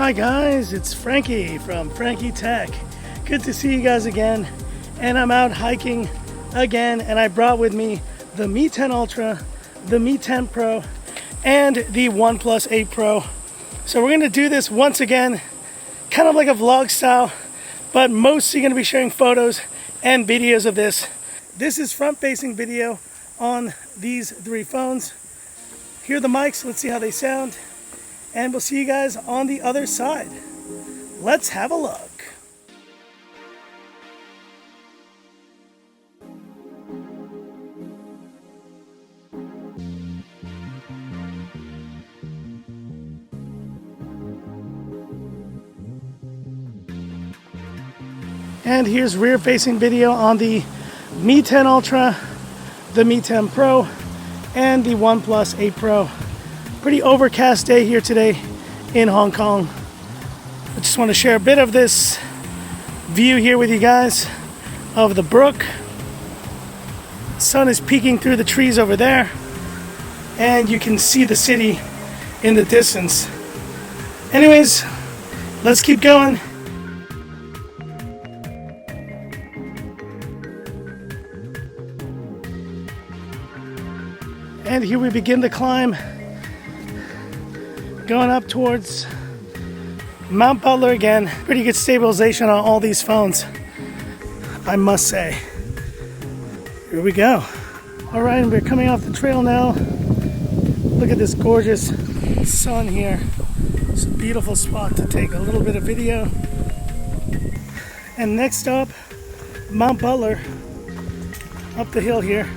Hi guys, it's Frankie from Frankie Tech. Good to see you guys again. And I'm out hiking again, and I brought with me the Mi 10 Ultra, the Mi 10 Pro, and the OnePlus 8 Pro. So we're gonna do this once again, kind of like a vlog style, but mostly gonna be sharing photos and videos of this. This is front-facing video on these three phones. Here are the mics, let's see how they sound. And we'll see you guys on the other side. Let's have a look. And here's rear-facing video on the Mi 10 Ultra, the Mi 10 Pro, and the OnePlus 8 Pro. Pretty overcast day here today in Hong Kong. I just want to share a bit of this view here with you guys of the brook. The sun is peeking through the trees over there, and you can see the city in the distance. Anyways, let's keep going. And here we begin the climb, going up towards Mount Butler again. Pretty good stabilization on all these phones, I must say. Here we go. All right, we're coming off the trail now. Look at this gorgeous sun here. It's a beautiful spot to take a little bit of video. And next up, Mount Butler, up the hill here.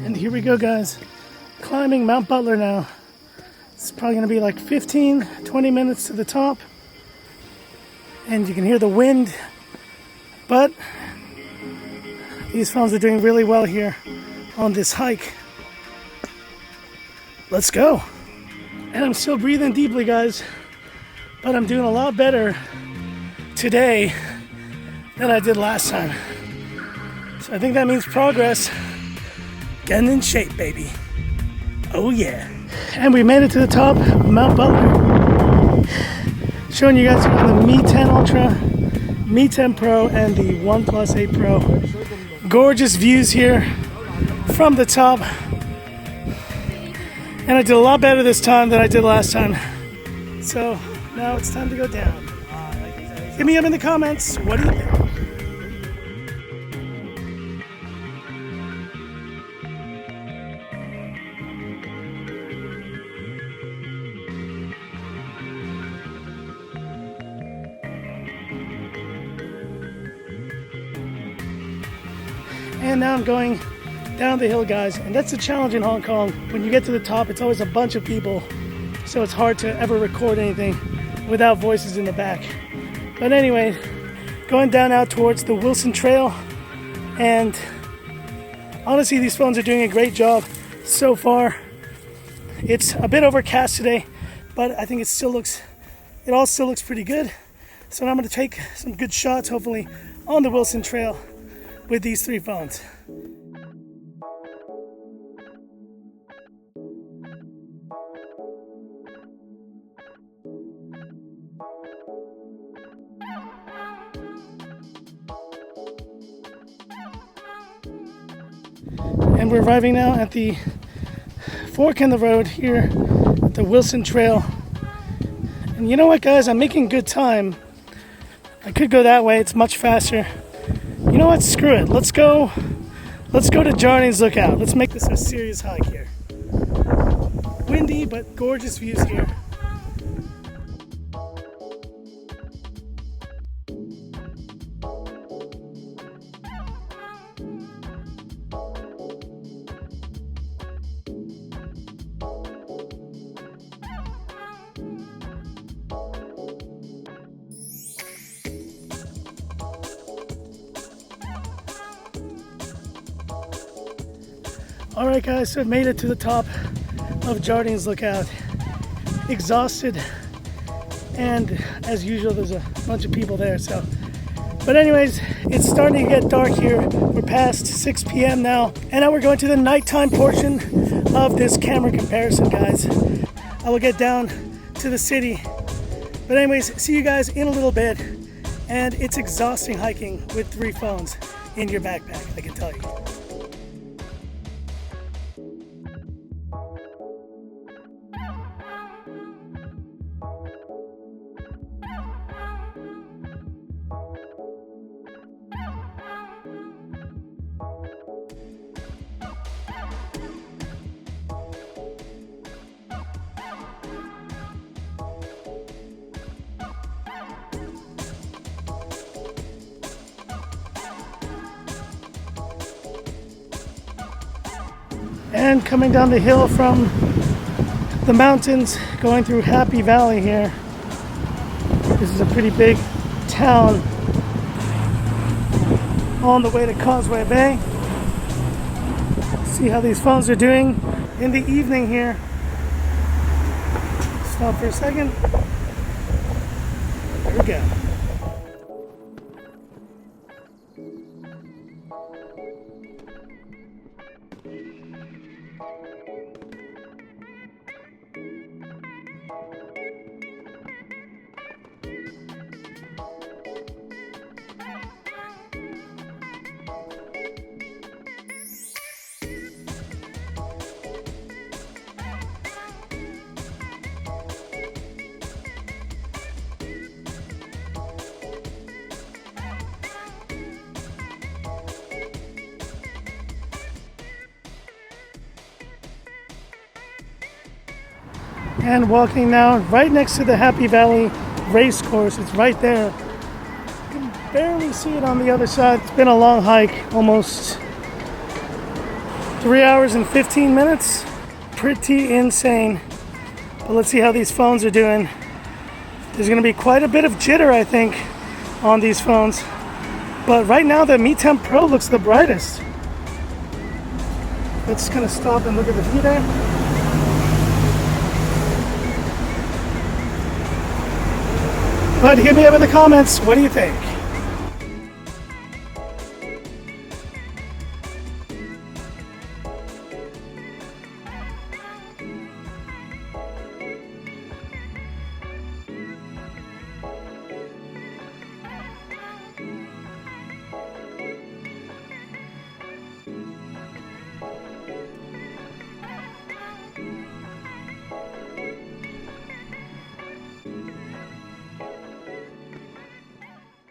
And here we go, guys. Climbing Mount Butler now. It's probably going to be like 15-20 minutes to the top. And you can hear the wind. But these phones are doing really well here on this hike. Let's go. And I'm still breathing deeply, guys. But I'm doing a lot better today than I did last time. So I think that means progress. Getting in shape, baby. Oh yeah. And we made it to the top of Mount Butler. Showing you guys the Mi 10 Ultra, Mi 10 Pro, and the OnePlus 8 Pro. Gorgeous views here from the top. And I did a lot better this time than I did last time. So now it's time to go down. Hit me up in the comments. What do you think? And now I'm going down the hill, guys, and that's the challenge in Hong Kong. When you get to the top, it's always a bunch of people, so it's hard to ever record anything without voices in the back. But anyway, going down out towards the Wilson Trail, and honestly, these phones are doing a great job so far. It's a bit overcast today, but I think it all still looks pretty good. So now I'm going to take some good shots, hopefully, on the Wilson Trail with these three phones. And we're arriving now at the fork in the road here at the Wilson Trail. And you know what, guys? I'm making good time. I could go that way. It's much faster. You know what? Screw it. Let's go to Jardines Lookout. Let's make this a serious hike here. Windy, but gorgeous views here. Alright guys, so I made it to the top of Jardines Lookout. Exhausted, and as usual there's a bunch of people there, so. But anyways, it's starting to get dark here. We're past 6 p.m. now, and now we're going to the nighttime portion of this camera comparison, guys. I will get down to the city. But anyways, see you guys in a little bit. And it's exhausting hiking with 3 phones in your backpack, I can tell you. And coming down the hill from the mountains, going through Happy Valley here. This is a pretty big town on the way to Causeway Bay. See how these phones are doing in the evening here. Stop for a second. There we go. And walking now right next to the Happy Valley race course. It's right there. You can barely see it on the other side. It's been a long hike, almost 3 hours and 15 minutes. Pretty insane. But let's see how these phones are doing. There's going to be quite a bit of jitter, I think, on these phones. But right now the Mi 10 Pro looks the brightest. Let's kind of stop and look at the view there. But hit me up in the comments, what do you think?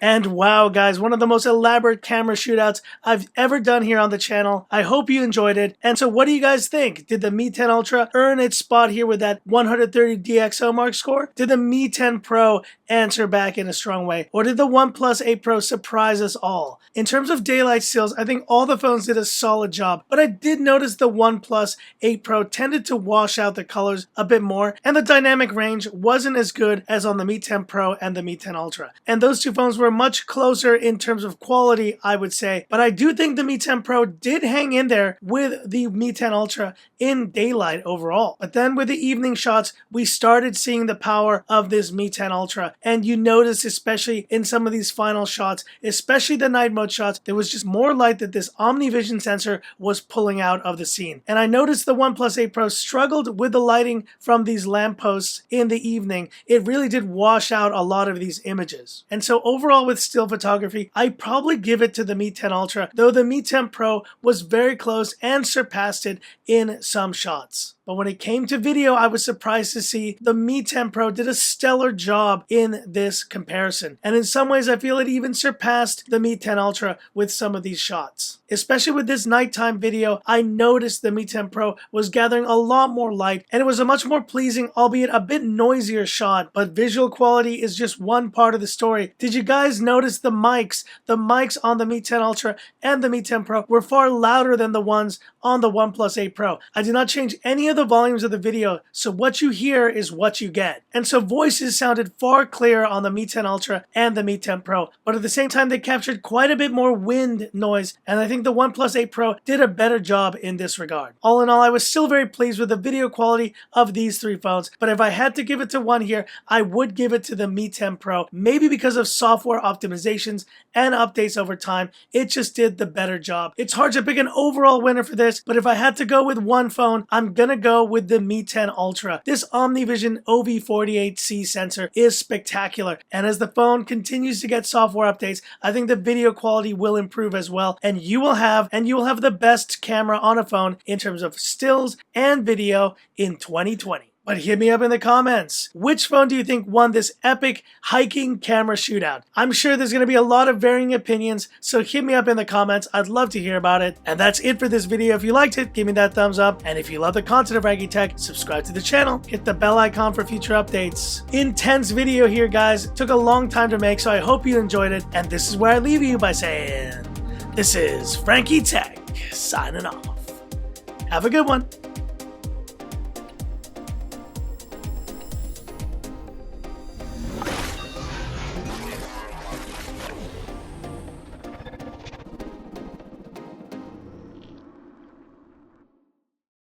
And wow, guys, one of the most elaborate camera shootouts I've ever done here on the channel. I hope you enjoyed it. And so what do you guys think? Did the Mi 10 Ultra earn its spot here with that 130 DxO mark score? Did the Mi 10 Pro answer back in a strong way? Or did the OnePlus 8 Pro surprise us all? In terms of daylight stills, I think all the phones did a solid job, but I did notice the OnePlus 8 Pro tended to wash out the colors a bit more, and the dynamic range wasn't as good as on the Mi 10 Pro and the Mi 10 Ultra. And those two phones were much closer in terms of quality, I would say, but I do think the Mi 10 Pro did hang in there with the Mi 10 Ultra in daylight overall. But then with the evening shots, we started seeing the power of this Mi 10 Ultra, and you notice, especially in some of these final shots, especially the night mode shots, there was just more light that this OmniVision sensor was pulling out of the scene. And I noticed the OnePlus 8 Pro struggled with the lighting from these lampposts in the evening. It really did wash out a lot of these images. And so overall with still photography, I probably give it to the Mi 10 Ultra, though the Mi 10 Pro was very close and surpassed it in some shots. But when it came to video, I was surprised to see the Mi 10 Pro did a stellar job in this comparison. And in some ways, I feel it even surpassed the Mi 10 Ultra with some of these shots. Especially with this nighttime video, I noticed the Mi 10 Pro was gathering a lot more light, and it was a much more pleasing, albeit a bit noisier shot, but visual quality is just one part of the story. Did you guys notice the mics? The mics on the Mi 10 Ultra and the Mi 10 Pro were far louder than the ones on the OnePlus 8 Pro. I did not change any of the volumes of the video, so what you hear is what you get. And so voices sounded far clearer on the Mi 10 Ultra and the Mi 10 Pro, but at the same time they captured quite a bit more wind noise, and I think the OnePlus 8 Pro did a better job in this regard. All in all, I was still very pleased with the video quality of these three phones, but if I had to give it to one here, I would give it to the Mi 10 Pro, maybe because of software optimizations and updates over time. It just did the better job. It's hard to pick an overall winner for this, but if I had to go with one phone, I'm gonna go with the Mi 10 Ultra. This OmniVision OV48C sensor is spectacular, and as the phone continues to get software updates, I think the video quality will improve as well, and you will have the best camera on a phone in terms of stills and video in 2020. But hit me up in the comments. Which phone do you think won this epic hiking camera shootout? I'm sure there's going to be a lot of varying opinions, so hit me up in the comments. I'd love to hear about it. And that's it for this video. If you liked it, give me that thumbs up. And if you love the content of Frankie Tech, subscribe to the channel. Hit the bell icon for future updates. Intense video here, guys. It took a long time to make, so I hope you enjoyed it. And this is where I leave you by saying, this is Frankie Tech signing off. Have a good one.